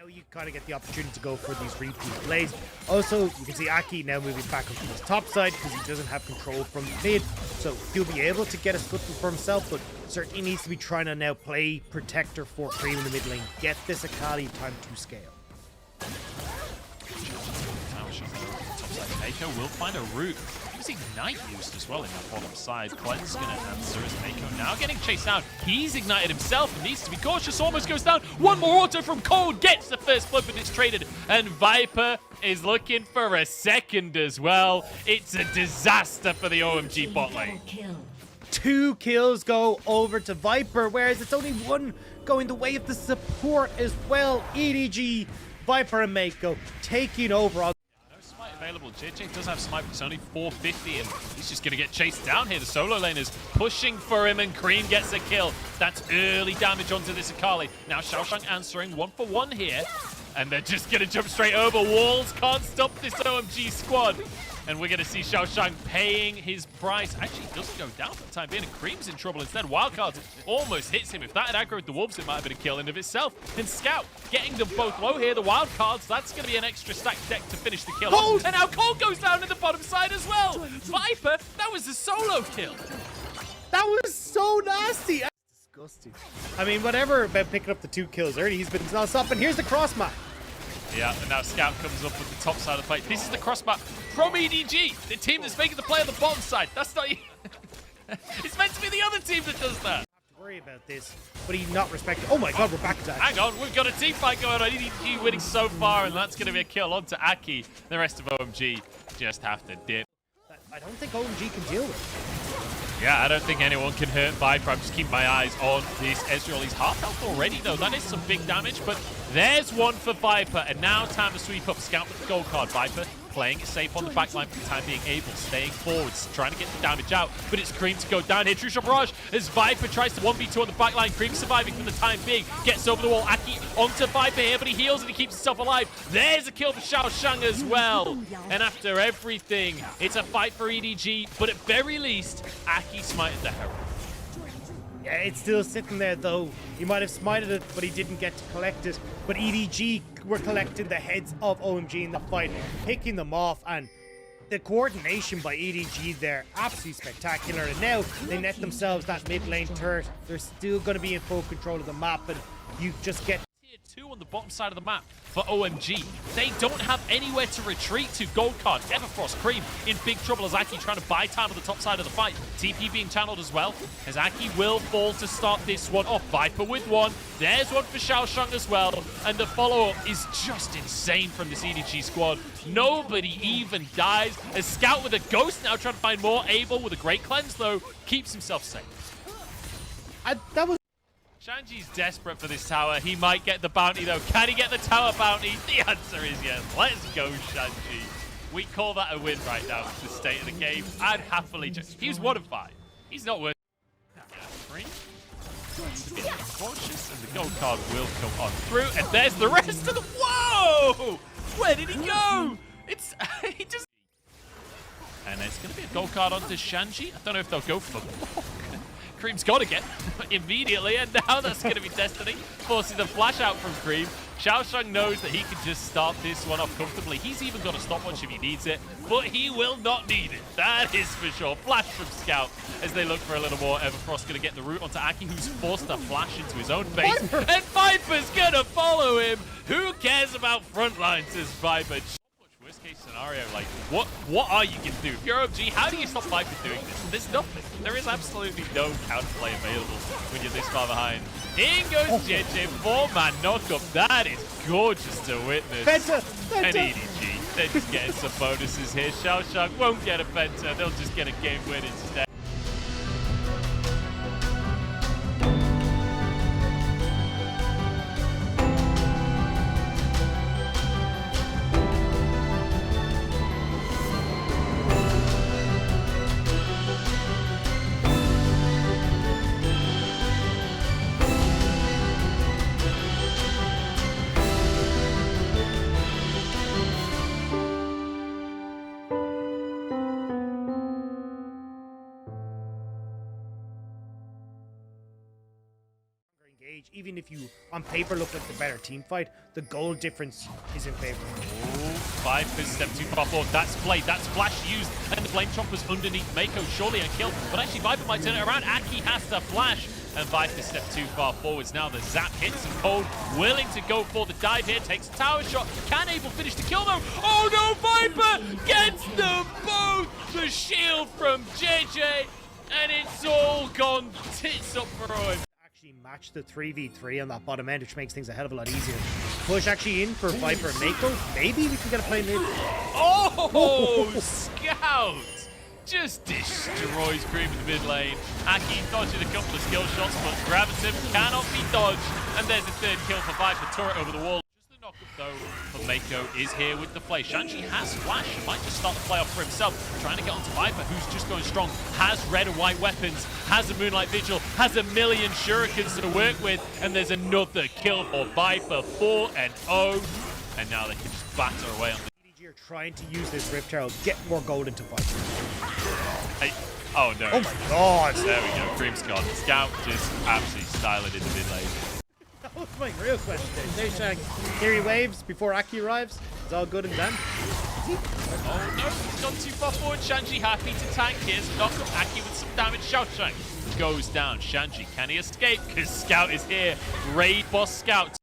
now you kind of get the opportunity to go for these repeat plays. Also, you can see Aki now moving back up to his top side because he doesn't have control from the mid. So he'll be able to get a scuttle for himself, but certainly needs to be trying to now play protector for Cream in the mid lane. Get this Akali time to scale. Mako will find a root. He's Ignite used as well in that bottom side. Cleanse going to answer as Mako now getting chased out. He's ignited himself and needs to be cautious. Almost goes down. One more auto from Cold. Gets the first blood, but it's traded. And Viper is looking for a second as well. It's a disaster for the OMG bot lane. 2 kills go over to Viper, whereas it's only 1 going the way of the support as well. EDG, Viper and Mako taking over on Available. JJ does have smite, but it's only 450, and he's just going to get chased down here. The solo lane is pushing for him, and Cream gets a kill. That's early damage onto this Akali. Now Xiaoshang answering 1 for 1 here, and they're just going to jump straight over. Walls can't stop this OMG squad. And we're going to see Xiaoshang paying his price. Actually, he doesn't go down for the time being, and Cream's in trouble instead. Wildcards almost hits him. If that had aggroed the Wolves, it might have been a kill in of itself. And Scout getting them both low here. The Wildcards, that's going to be an extra stacked deck to finish the kill. Cold! And now Cold goes down in the bottom side as well. Viper, that was a solo kill. That was so nasty. That's disgusting. I mean, whatever about picking up the 2 kills early, he's been non-stop. And here's the cross map. Yeah, and now Scout comes up with the top side of the fight. This is the cross map from EDG, the team that's making the play on the bottom side. That's not... It's meant to be the other team that does that. I have to worry about this, but he's not respected. Oh my god, we're back to that. Hang on, we've got a team fight going on. EDG winning so far, and that's going to be a kill onto Aki. The rest of OMG just have to dip. I don't think OMG can deal with it. Yeah, I don't think anyone can hurt Viper. I'm just keeping my eyes on this Ezreal. He's half health already, though. That is some big damage, but there's one for Viper. And now time to sweep up. Scout with the gold card. Viper playing it safe on the backline for the time being. Able, staying forwards, trying to get the damage out. But it's Cream to go down here. True Shot Barrage as Viper tries to 1v2 on the backline. Cream surviving for the time being. Gets over the wall. Aki onto Viper here, but he heals and he keeps himself alive. There's a kill for Xiaoshang as well. And after everything, it's a fight for EDG. But at very least, Aki smited the Herald. Yeah, it's still sitting there though. He might have smited it, but he didn't get to collect it. But EDG were collecting the heads of OMG in the fight, picking them off, and the coordination by EDG there, absolutely spectacular. And now they net themselves that mid lane turret. They're still going to be in full control of the map, and you just get Tier 2 on the bottom side of the map for OMG. They don't have anywhere to retreat to. Gold card, Everfrost, Cream in big trouble as Aki trying to buy time on the top side of the fight. TP being channeled as well, as Aki will fall to start this one off. Viper with one. There's one for Xiaoshang as well. And the follow-up is just insane from this EDG squad. Nobody even dies. As Scout with a ghost now trying to find more. Able with a great cleanse though, keeps himself safe. that was Shanji's desperate for this tower. He might get the bounty though. Can he get the tower bounty? The answer is yes. Let's go, Shanji. We call that a win right now with the state of the game. I'd happily just... He was 1 of 5. He's not worth... To be cautious, and the gold card will come on through. And there's the rest of the... Whoa! Where did he go? It's... he just... And it's going to be a gold card onto Shanji. I don't know if they'll go for more. Cream's got to get immediately, and now that's going to be Destiny, forcing the flash out from Cream. Xiaoshang knows that he can just start this one off comfortably. He's even got a stopwatch if he needs it, but he will not need it. That is for sure. Flash from Scout as they look for a little more. Everfrost going to get the root onto Aki, who's forced a flash into his own base. Viper. And Viper's going to follow him. Who cares about front lines as Viper? Worst case scenario, like, what are you going to do? If you're OMG, how do you stop Viper doing this? There's nothing. There is absolutely no counterplay available when you're this far behind. In goes JJ, 4-man knockup. That is gorgeous to witness. Penta. And EDG, they're just getting some bonuses here. Xiaoshang won't get a Penta. They'll just get a game win instead. engage. Even if you, on paper, look like the better team fight, the goal difference is in favor. Viper's step too far forward. That's played. That's flash used. And the Flame Chomper's underneath Mako. Surely a kill. But actually, Viper might turn it around. Aki has to flash. And Viper step too far forwards. Now the zap hits and Cold willing to go for the dive here. Takes a tower shot. Can Abel finish the kill though? Oh no, Viper gets them both. The shield from JJ. And it's all gone tits up for him. Actually match the 3v3 on that bottom end, which makes things a hell of a lot easier. Push actually in for Viper and Mako. Maybe we can get a play mid. Oh, Scout! Just destroys Cream in the mid lane. Aki dodging a couple of skill shots, but Graviton cannot be dodged. And there's a third kill for Viper. Turret over the wall. Just the knock-up though, but Mako is here with the play. Shanji has flash. Might just start the play off for himself. Trying to get onto Viper, who's just going strong. Has red and white weapons. Has a Moonlight Vigil. Has a million shurikens to work with. And there's another kill for Viper. 4-0. And now they can just batter away on the EDG are trying to use this Rift Herald, get more gold into Viper. Hey, oh no. Oh my god. There we go, Cream's gone. Scout just absolutely styling in the mid lane. That was my real question there. Shang, here he waves before Aki arrives. It's all good and done. Oh no, he's gone too far forward. Shanji happy to tank. Here's knock up Aki with some damage. Xiaoshang goes down. Shanji, can he escape? Because Scout is here. Raid boss Scout.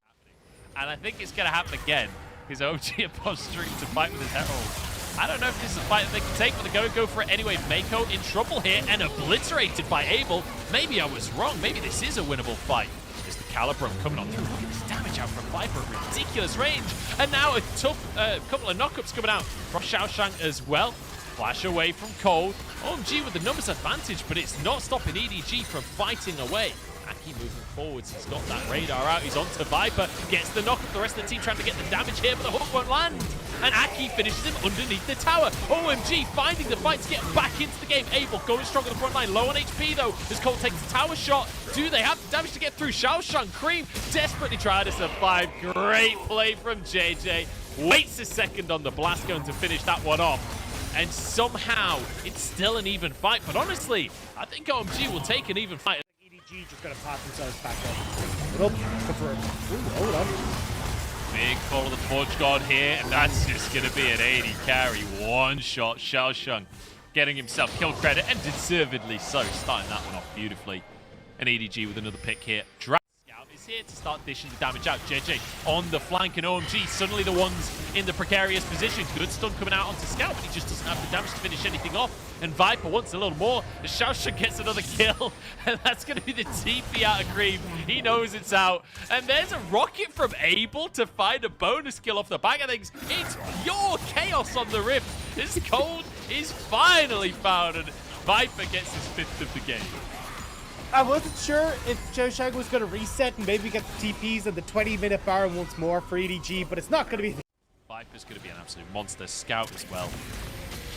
And I think it's going to happen again. Because OMG are posturing to fight with his Herald. I don't know if this is a fight that they can take, but they're going to go for it anyway. Mako in trouble here and obliterated by Abel. Maybe I was wrong. Maybe this is a winnable fight. There's the Calibrum coming on through. Look at this damage out from Viper at ridiculous range. And now a tough couple of knockups coming out from Xiaoshang as well. Flash away from Cold. OMG with the numbers advantage, but it's not stopping EDG from fighting away. Aki moving forwards, he's got that radar out, he's onto Viper, gets the knock up, the rest of the team trying to get the damage here, but the hook won't land. And Aki finishes him underneath the tower. OMG finding the fight to get back into the game. Abel going strong on the front line, low on HP though, as Colt takes the tower shot. Do they have the damage to get through? Xiaoshang, Cream desperately trying to survive. Great play from JJ. Waits a second on the blast gun to finish that one off. And somehow, it's still an even fight. But honestly, I think OMG will take an even fight. EDG just gonna pop themselves back up. But go for him. Ooh, hold on. Big call of the Forge God here, and that's just gonna be an 80 carry. One shot, Xiaoshang getting himself kill credit, and deservedly so. Starting that one off beautifully. And EDG with another pick here. Scout is here to start dishing the damage out. JJ on the flank, and OMG suddenly the ones in the precarious position. Good stun coming out onto Scout, but he just doesn't have the damage to finish anything off. And Viper wants a little more. The Xiaoshang gets another kill, and that's going to be the TP out of Cream. He knows it's out. And there's a rocket from Abel to find a bonus kill off the back of things. It's pure chaos on the Rift. This Cold is finally found, and Viper gets his 5th of the game. I wasn't sure if Xiaoshang was going to reset and maybe get the TPs and the 20-minute bar once more for EDG, but it's not going to be. Viper's going to be an absolute monster. Scout as well.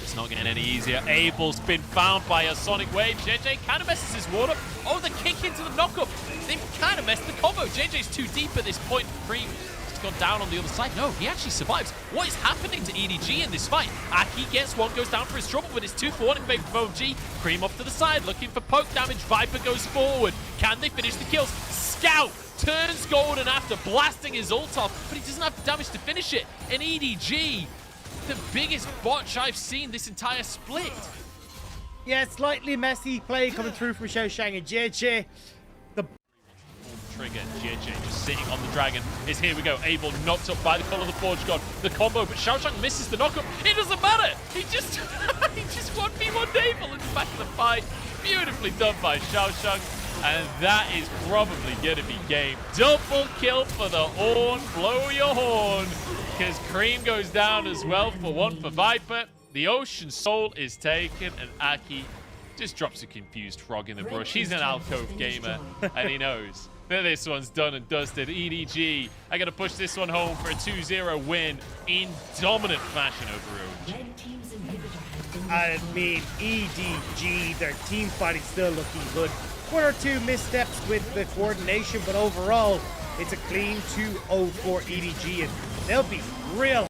It's not getting any easier. Abel's been found by a Sonic Wave. JJ kind of messes his ward up. Oh, the kick into the knockup. They've kind of messed the combo. JJ's too deep at this point. Cream has gone down on the other side. No, he actually survives. What is happening to EDG in this fight? Aki gets one, goes down for his trouble, but it's 2 for 1 in favor of OMG. Cream off to the side, looking for poke damage. Viper goes forward. Can they finish the kills? Scout turns golden after blasting his ult off, but he doesn't have the damage to finish it. And EDG, the biggest botch I've seen this entire split. Yeah, slightly messy play coming through from Xiaoshang and JJ. Trigger, JJ just sitting on the dragon. Is here we go. Abel knocked up by the call of the Forge God. The combo, but Xiaoshang misses the knockup. It doesn't matter. He just 1v1'd Abel in the back of the fight. Beautifully done by Xiaoshang. And that is probably going to be game. Double kill for the horn. Blow your horn. Because Cream goes down as well for 1 for Viper. The Ocean Soul is taken, and Aki just drops a confused frog in the brush. He's an alcove gamer, and he knows that this one's done and dusted. EDG are going to push this one home for a 2-0 win in dominant fashion over OMG. I mean, EDG, their team fighting still looking good. 1 or 2 missteps with the coordination, but overall, it's a clean 2-0 for EDG, and they'll be real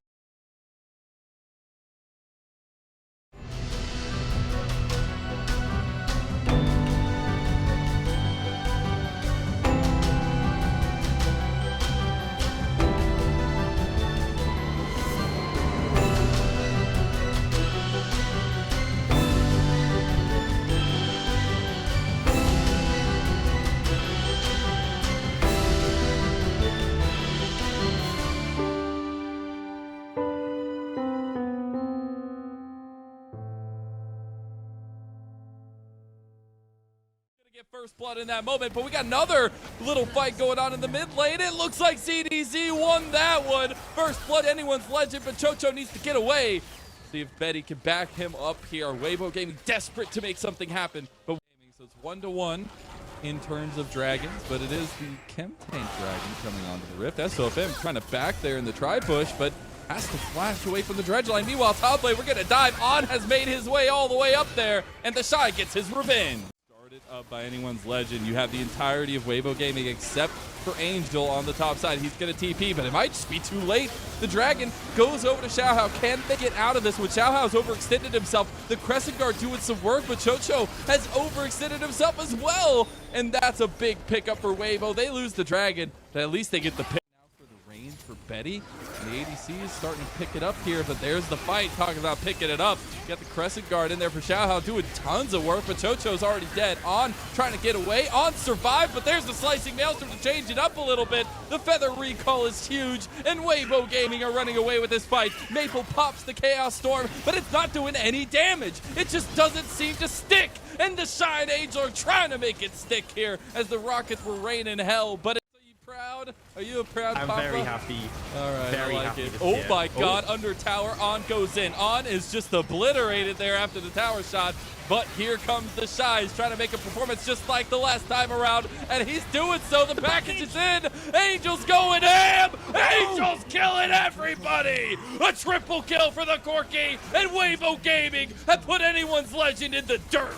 first blood in that moment, but we got another little fight going on in the mid lane. It looks like CDZ won that one. First blood, anyone's legend, but Chocho needs to get away. See if Betty can back him up here. Weibo Gaming desperate to make something happen, but so it's 1-1 in terms of dragons, but it is the Chem Tank Dragon coming onto the Rift. SOFM trying to back there in the tri-push, but has to flash away from the dredge line. Meanwhile, top lane, we're going to dive. On has made his way all the way up there, and the Shy gets his revenge. Started up by anyone's legend. You have the entirety of Weibo Gaming except for Angel on the top side. He's going to TP, but it might just be too late. The Dragon goes over to Xiaohao. Can they get out of this? When Xiaohao's overextended himself, the Crescent Guard doing some work, but Chocho has overextended himself as well. And that's a big pickup for Weibo. They lose the Dragon, but at least they get the pick. For Betty, and the ADC is starting to pick it up here, but there's the fight. Talking about picking it up. You got the Crescent Guard in there for Xiaohao doing tons of work, but Chocho's already dead. On trying to get away. On survived, but there's the slicing maelstrom to change it up a little bit. The feather recall is huge, and Weibo Gaming are running away with this fight. Maple pops the Chaos Storm, but it's not doing any damage. It just doesn't seem to stick, and the Shy and Angel are trying to make it stick here as the rockets were raining hell, but proud? Are you a proud Papa? I'm very happy. All right, very I like happy it. to Oh see it. my God, under tower, On goes in. On is just obliterated there after the tower shot, but here comes the Shy. He's trying to make a performance just like the last time around, and he's doing so. The package is in. Angel's going ham. Angel's killing everybody. A triple kill for the Corky, and Weibo Gaming have put anyone's legend in the dirt.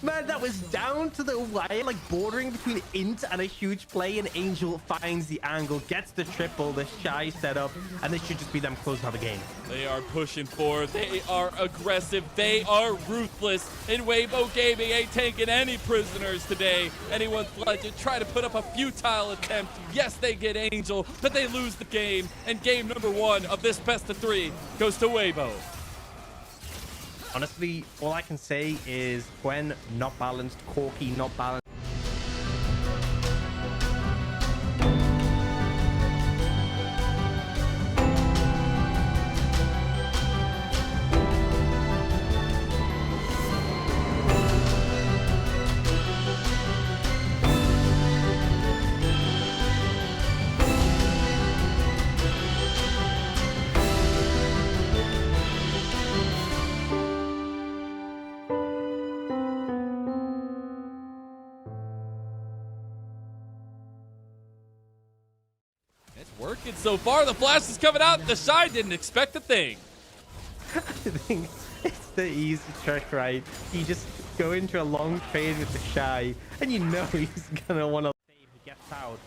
Man, that was down to the wire, like bordering between int and a huge play, and Angel finds the angle, gets the triple, the Shy setup, and this should just be them closing out the game. They are pushing forward. They are aggressive. They are ruthless. And Weibo Gaming ain't taking any prisoners today. Anyone's legend try to put up a futile attempt. Yes, they get Angel, but they lose the game. And game number 1 of this best of 3 goes to Weibo. Honestly, all I can say is Gwen not balanced, Corky not balanced. It's working so far. The flash is coming out. The Shy didn't expect a thing. I think it's the easy trick, right? You just go into a long trade with the Shy, and you know he's gonna want to save. He gets out.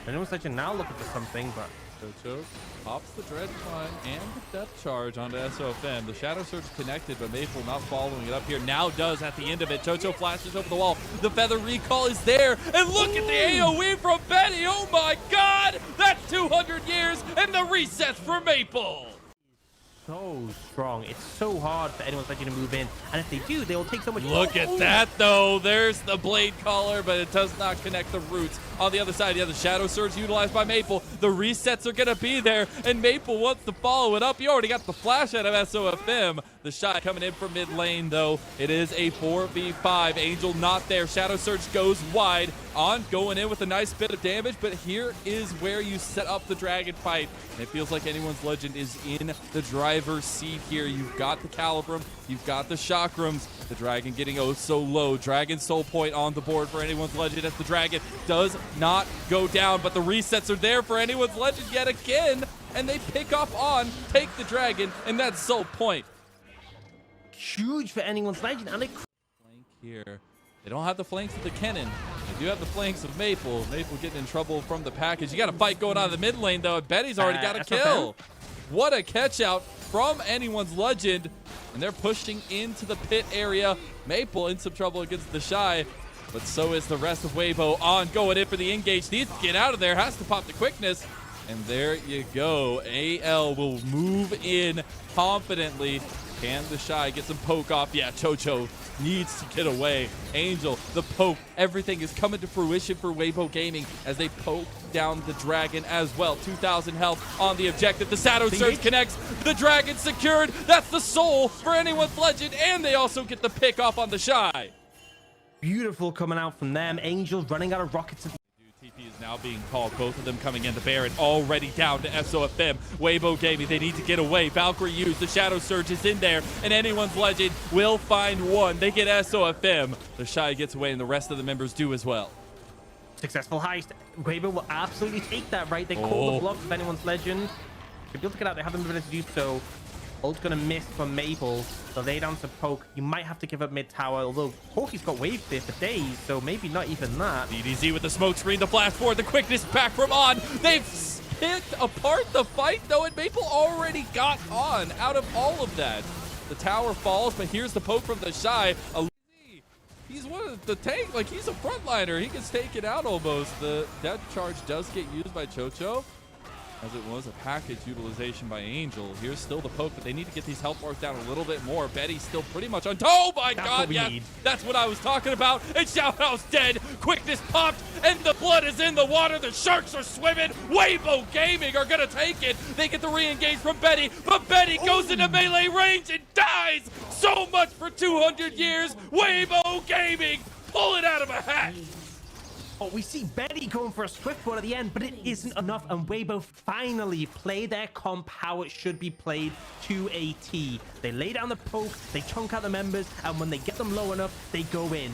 I know such a now looking for something, but Chocho pops the dredge line and the death charge onto SOFM. The Shadow Surge connected, but Maple not following it up here. Now does at the end of it. Chocho flashes over the wall. The feather recall is there. And look at the AoE from Betty. Oh my God. That's 200 years and the resets for Maple. so strong. It's so hard for anyone's legend to move in, and if they do, they will take so much. Look at that, though. There's the blade collar, but it does not connect the roots. On the other side, you have the Shadow Surge utilized by Maple. The resets are going to be there, and Maple wants to follow it up. You already got the flash out of SOFM. The shot coming in from mid lane, though. It is a 4v5. Angel not there. Shadow Surge goes wide. On going in with a nice bit of damage, but here is where you set up the dragon fight. And it feels like anyone's legend is in the driver's seat here. You've got the Calibrum, you've got the Chakrams. The dragon getting oh so low. Dragon soul point on the board for anyone's legend as the dragon does not go down, but the resets are there for anyone's legend yet again. And they pick up on, take the dragon, and that's soul point. Huge for anyone's legend, and they Flank here. They don't have the flanks of the Kennen. They do have the flanks of Maple. Maple getting in trouble from the package. You got a fight going on in the mid lane, though. Betty's already got a kill. What a catch out from anyone's legend. And they're pushing into the pit area. Maple in some trouble against the Shy, but so is the rest of Weibo. On going in for the engage. Needs to get out of there. Has to pop the quickness. And there you go. AL will move in confidently. Can the Shy get some poke off? Yeah, Chocho needs to get away. Angel, the poke, everything is coming to fruition for Weibo Gaming as they poke down the dragon as well. 2,000 health on the objective. The Shadow Surge connects. The dragon secured. That's the soul for anyone's legend, and they also get the pick off on the Shy. Beautiful coming out from them. Angel running out of rockets. TP is now being called. Both of them coming into Baron. Already down to SOFM. Weibo Gaming, they need to get away. Valkyrie used. The Shadow Surge is in there. And anyone's legend will find one. They get SOFM. The Shy gets away and the rest of the members do as well. Successful heist. Weibo will absolutely take that, right? They call the bluff of anyone's legend. If you look it out, they haven't been able to do so. Ult's gonna miss from Maple. So lay down to Poke. You might have to give up mid tower, although Pokey's got wave there for days, so maybe not even that. EDZ with the smoke screen, the flash forward, the quickness back from On. They've picked apart the fight though, and Maple already got On out of all of that. The tower falls, but here's the poke from the Shy. He's one of the tank, like he's a frontliner. He gets taken out almost. The death charge does get used by Chocho, as it was a package utilization by Angel. Here's still the poke, but they need to get these health bars down a little bit more. Betty's still pretty much on. Oh my God, yes, that's what I was talking about. And Shouthouse dead. Quickness popped, and the blood is in the water. The sharks are swimming. Weibo Gaming are gonna take it. They get the re-engage from Betty, but Betty goes into melee range and dies. So much for 200 years. Weibo Gaming, pull it out of a hat. Oh, we see Betty going for a swift one at the end, but it isn't enough, and Weibo finally play their comp how it should be played to a T. They lay down the poke, they chunk out the members, and when they get them low enough, they go in.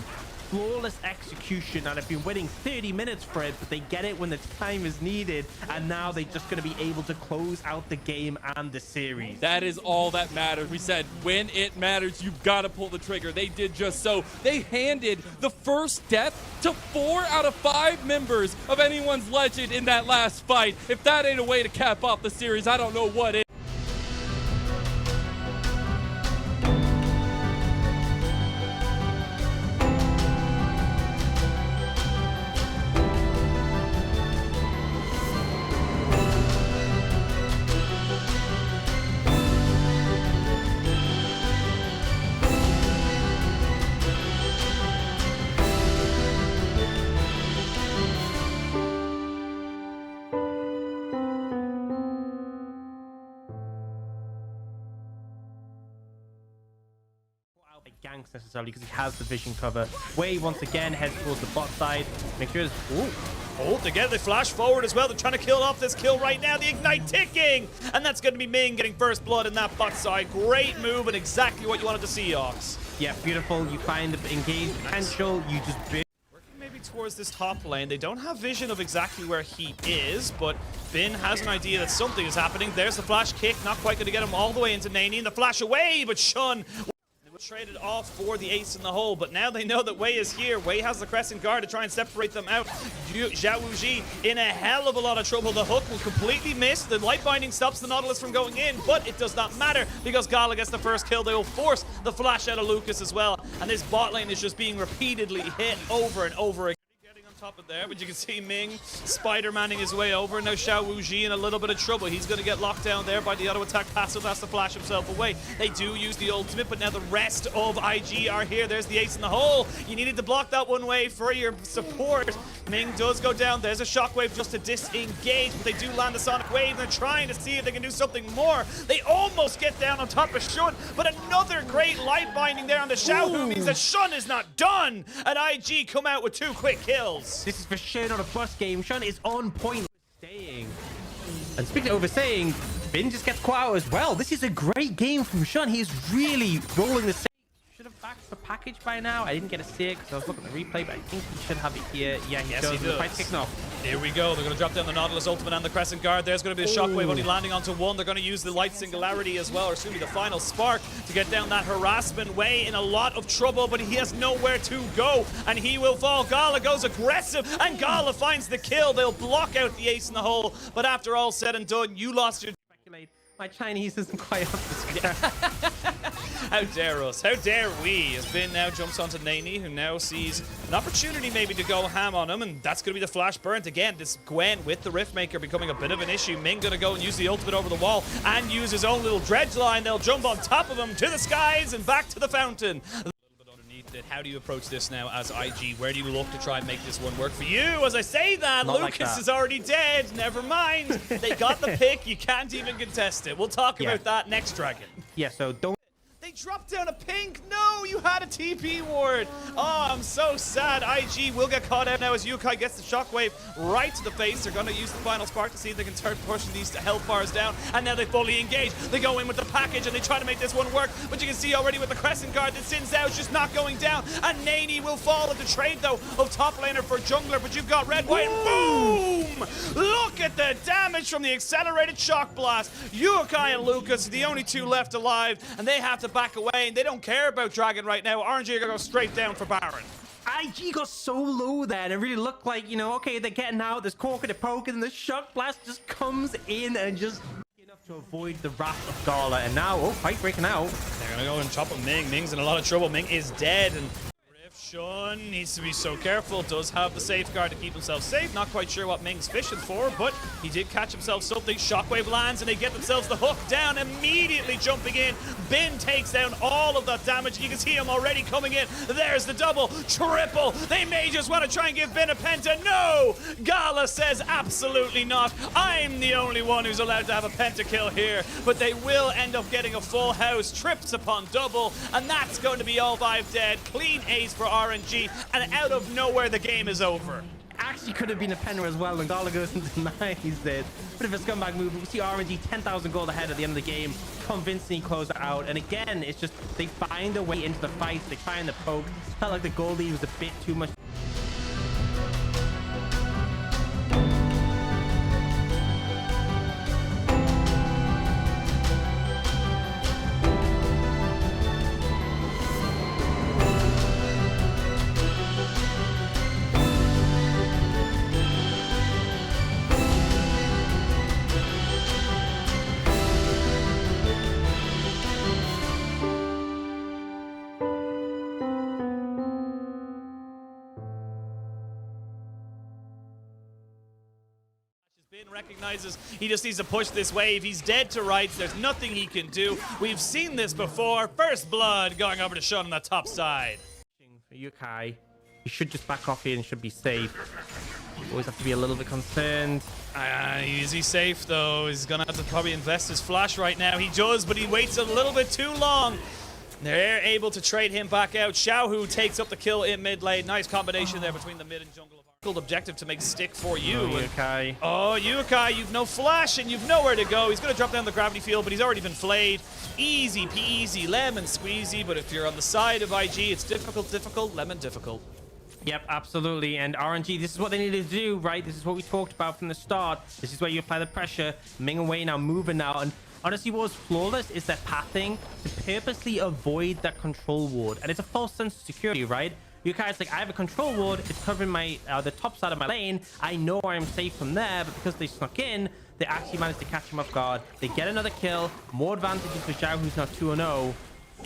Flawless execution, and I've been waiting 30 minutes for it, but they get it when the time is needed, and now they're just going to be able to close out the game and the series. That is all that matters. We said when it matters, you've got to pull the trigger. They did just so. They handed the first death to 4 out of 5 members of anyone's legend in that last fight. If that ain't a way to cap off the series, I don't know what is. Ganks necessarily because he has the vision cover. Way once again heads towards the bot side. Make sure it's Together they flash forward as well. They're trying to kill off this kill right now. The ignite ticking, and that's going to be Ming getting first blood in that bot side. Great move and exactly what you wanted to see, Ox. Yeah, beautiful. You find the engaged potential. You just working maybe towards this top lane. They don't have vision of exactly where he is, but Bin has an idea that something is happening. There's the flash kick, not quite going to get him all the way into Nani, and the flash away, but Shun traded off for the ace in the hole, but now they know that Wei is here. Wei has the crescent guard to try and separate them out. Zhao Wuji in a hell of a lot of trouble. The hook will completely miss. The light binding stops the Nautilus from going in, but it does not matter because Gala gets the first kill. They will force the flash out of Lucas as well, and this bot lane is just being repeatedly hit over and over again. Top of there, but you can see Ming Spider-Manning his way over. Now Xiao Wuji in a little bit of trouble. He's going to get locked down there by the auto attack passive. Has to flash himself away. They do use the ultimate, but now the rest of IG are here. There's the ace in the hole. You needed to block that one way for your support. Ming does go down. There's a shockwave just to disengage, but they do land the sonic wave. They're trying to see if they can do something more. They almost get down on top of Shun, but another great light binding there on the Xiao, who means that Shun is not done, and IG come out with 2 quick kills. This is for sure not a bust game. Shun is on point. Staying. And speaking of overstaying, Bin just gets caught out as well. This is a great game from Shun. He is really rolling the same. Should have backed the package by now. I didn't get to see it because I was looking at the replay, but I think he should have it here. Yeah, he does. The fight's kicking off. Here we go. They're going to drop down the Nautilus ultimate and the Crescent Guard. There's going to be a shockwave only landing onto one. They're going to use the Light Singularity as well, or soon be the final spark to get down that harassment. Wei in a lot of trouble, but he has nowhere to go, and he will fall. Gala goes aggressive, and Gala finds the kill. They'll block out the ace in the hole, but after all said and done, you lost your... My Chinese isn't quite up to scratch. How dare us? How dare we? As Bin now jumps onto Nani, who now sees an opportunity maybe to go ham on him, and that's going to be the flash burnt again. This Gwen with the Riftmaker becoming a bit of an issue. Ming going to go and use the ultimate over the wall and use his own little dredge line. They'll jump on top of him to the skies and back to the fountain. How do you approach this now as IG? Where do you look to try and make this one work for you? As I say that, Not Lucas like that. is already dead. Never mind. They got the pick. You can't even contest it. We'll talk about that next dragon. Yeah, so don't... They They dropped down a pink. No, you had a TP ward. Oh, I'm so sad. IG will get caught out now as Yukai gets the shockwave right to the face. They're going to use the final spark to see if they can start pushing these health bars down. And now they fully engage. They go in with the package and they try to make this one work. But you can see already with the Crescent Guard that Sin Zhao's just not going down. And Naney will fall at the trade, though, of top laner for jungler. But you've got Red, White, boom! Look at the damage from the accelerated shock blast. Yukai and Lucas are the only two left alive. And they have to back away. And they don't care about Dragon right now. RNG are going to go straight down for Baron. IG got so low there, and it really looked like, you know, okay, they're getting out, there's Corker, they're poking, and the shock blast just comes in and just enough to avoid the wrath of Gala. And now, oh, fight breaking out. They're gonna go and chop up Ming. Ming's in a lot of trouble. Ming is dead, and Shun needs to be so careful. Does have the safeguard to keep himself safe. Not quite sure what Ming's fishing for, but he did catch himself something. Shockwave lands, and they get themselves the hook down, immediately jumping in. Bin takes down all of that damage. You can see him already coming in. There's the double, triple. They may just want to try and give Bin a penta. No! Gala says absolutely not. I'm the only one who's allowed to have a pentakill here, but they will end up getting a full house. Trips upon double, and that's going to be all 5 dead. Clean ace for RNG, and out of nowhere the game is over. Actually could have been a penner as well, and Gala goes and denies it. But if it's scumbag move, we see RNG 10,000 gold ahead at the end of the game, convincingly close it out. And again, it's just they find a way into the fight, they find the poke. Felt like the gold lead was a bit too much. Bin recognizes he just needs to push this wave. He's dead to rights. There's nothing he can do. We've seen this before. First blood going over to Shun on the top side. For Yukai, you should just back off here and should be safe. Always have to be a little bit concerned. Is he safe though? He's gonna have to probably invest his flash right now. He does, but he waits a little bit too long. They're able to trade him back out. Xiaohu takes up the kill in mid lane. Nice combination there between the mid and jungle. Objective to make stick for you. Oh, Yukai. Oh, Yukai, you've no flash and you've nowhere to go. He's going to drop down the gravity field, but he's already been flayed. Easy peasy, lemon squeezy, but if you're on the side of IG, it's difficult, lemon difficult. Yep, absolutely. And RNG, this is what they needed to do, right? This is what we talked about from the start. This is where you apply the pressure. Ming away now, moving now. And honestly, what was flawless is their pathing to purposely avoid that control ward. And it's a false sense of security, right? Yukai's like, I have a control ward. It's covering my the top side of my lane. I know I'm safe from there, but because they snuck in, they actually managed to catch him off guard. They get another kill. More advantages for Xiao, who's now 2-0.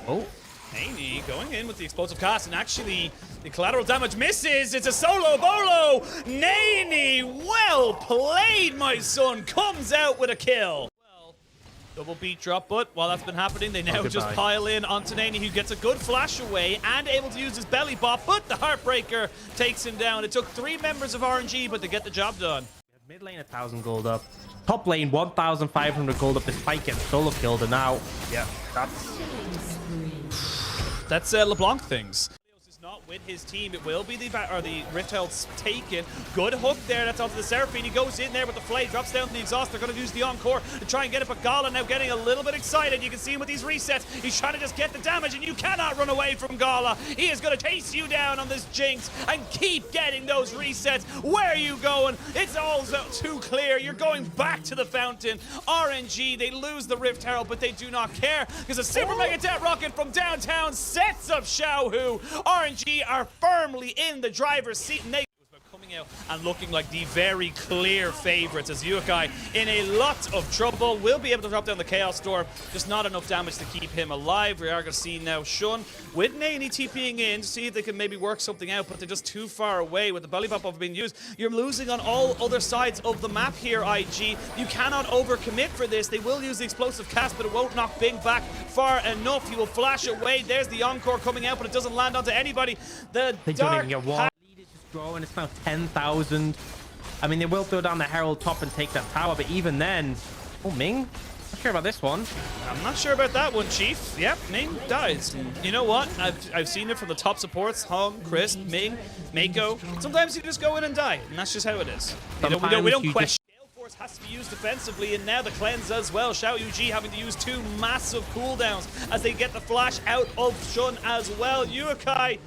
Oh. Haney going in with the explosive cast, and actually the collateral damage misses. It's a solo bolo. Naney, well played, my son. Comes out with a kill. Double beat drop, but while that's been happening, they now just pile in onto Naney, who gets a good flash away and able to use his belly bop, but the Heartbreaker takes him down. It took 3 members of RNG, but to get the job done. Mid lane 1,000 gold up. Top lane 1,500 gold up despite getting solo killed, and now, yeah, that's LeBlanc things. Not with his team. It will be the Rift Health's taken. Good hook there. That's onto the Seraphine. He goes in there with the flay, drops down the exhaust. They're going to use the encore to try and get it. But Gala now getting a little bit excited. You can see him with these resets. He's trying to just get the damage, and you cannot run away from Gala. He is going to chase you down on this Jinx and keep getting those resets. Where are you going? It's all too clear. You're going back to the fountain. RNG, they lose the Rift Herald, but they do not care because a Super Mega Jet Rocket from downtown sets up Xiaohu. RNG are firmly in the driver's seat, and they coming out and looking like the very clear favorites as Yukai in a lot of trouble. Will be able to drop down the Chaos Storm, just not enough damage to keep him alive. We are going to see now Shun with Naney TPing in to see if they can maybe work something out, but they're just too far away with the belly bop being used. You're losing on all other sides of the map here, IG. You cannot overcommit for this. They will use the explosive cast, but it won't knock Bing back far enough. He will flash away. There's the encore coming out, but it doesn't land onto anybody. The dark and it's now 10,000. I mean, they will throw down the Herald top and take that tower, but even then, oh, Ming, not sure about this one. I'm not sure about that one, Chief. Yep, Ming dies. You know what? I've seen it from the top supports, Hong, Chris, Ming, Mako. Sometimes you just go in and die, and that's just how it is. You know, we don't question. Gale Force has to be used defensively, and now the cleanse as well. Xiao Yuji having to use 2 massive cooldowns as they get the flash out of Shun as well. Yukai.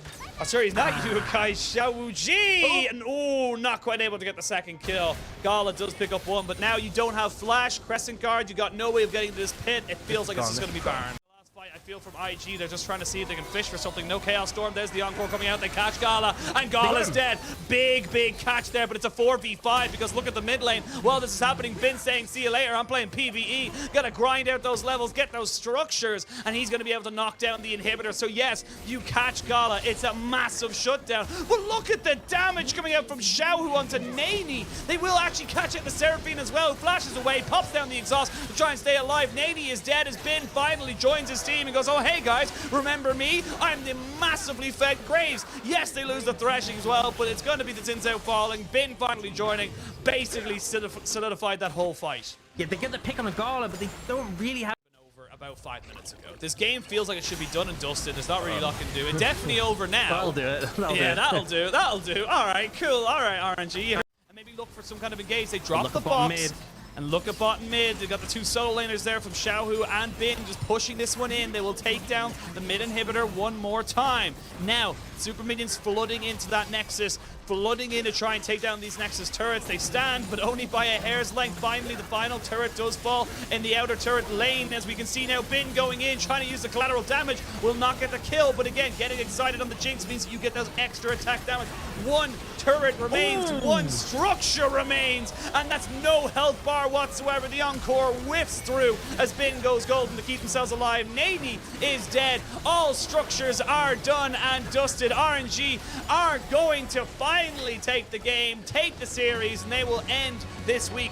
Oh, sorry, he's not Yukai, Xiao Wuji! And not quite able to get the second kill. Gala does pick up 1, but now you don't have flash, Crescent Guard, you got no way of getting to this pit. It feels like it's just going to be burned. Last fight, I feel from IG, they're just trying to see if they can fish for something. No Chaos Storm, there's the Encore coming out, they catch Gala, and Gala's dead. Big catch there, but it's a 4v5 because look at the mid lane. While this is happening, Bin saying, see you later, I'm playing PvE. Gotta grind out those levels, get those structures, and he's gonna be able to knock down the inhibitor. So yes, you catch Gala, it's a massive shutdown. But look at the damage coming out from Xiaohu onto Nani. They will actually catch it, the Seraphine as well, flashes away, pops down the exhaust to try and stay alive. Nani is dead as Bin finally joins his team and goes, oh hey guys, remember me? I'm the massively fed Graves. Yes, they lose the threshing as well, but it's gonna be the Tins out falling. Bin finally joining, basically solidified that whole fight. Yeah, they get the pick on the Gala, but they don't really have. Over about 5 minutes ago. This game feels like it should be done and dusted. There's not really a lot can do. It's definitely over now. That'll do it. That'll do. That'll do. All right, cool. All right, RNG. And maybe look for some kind of engage. They drop the box. Mid. And look at bottom mid. They've got the 2 solo laners there from Xiaohu and Bin just pushing this one in. They will take down the mid inhibitor one more time. Now, super minions flooding into that Nexus, flooding in to try and take down these Nexus turrets. They stand, but only by a hair's length. Finally, the final turret does fall in the outer turret lane. As we can see now, Bin going in, trying to use the collateral damage. Will not get the kill, but again, getting excited on the Jinx means that you get those extra attack damage. 1 turret remains, 1 structure remains, and that's no health bar whatsoever. The Encore whiffs through as Bin goes golden to keep themselves alive. Navy is dead. All structures are done and dusted. RNG are going to finally take the game, take the series, and they will end this week.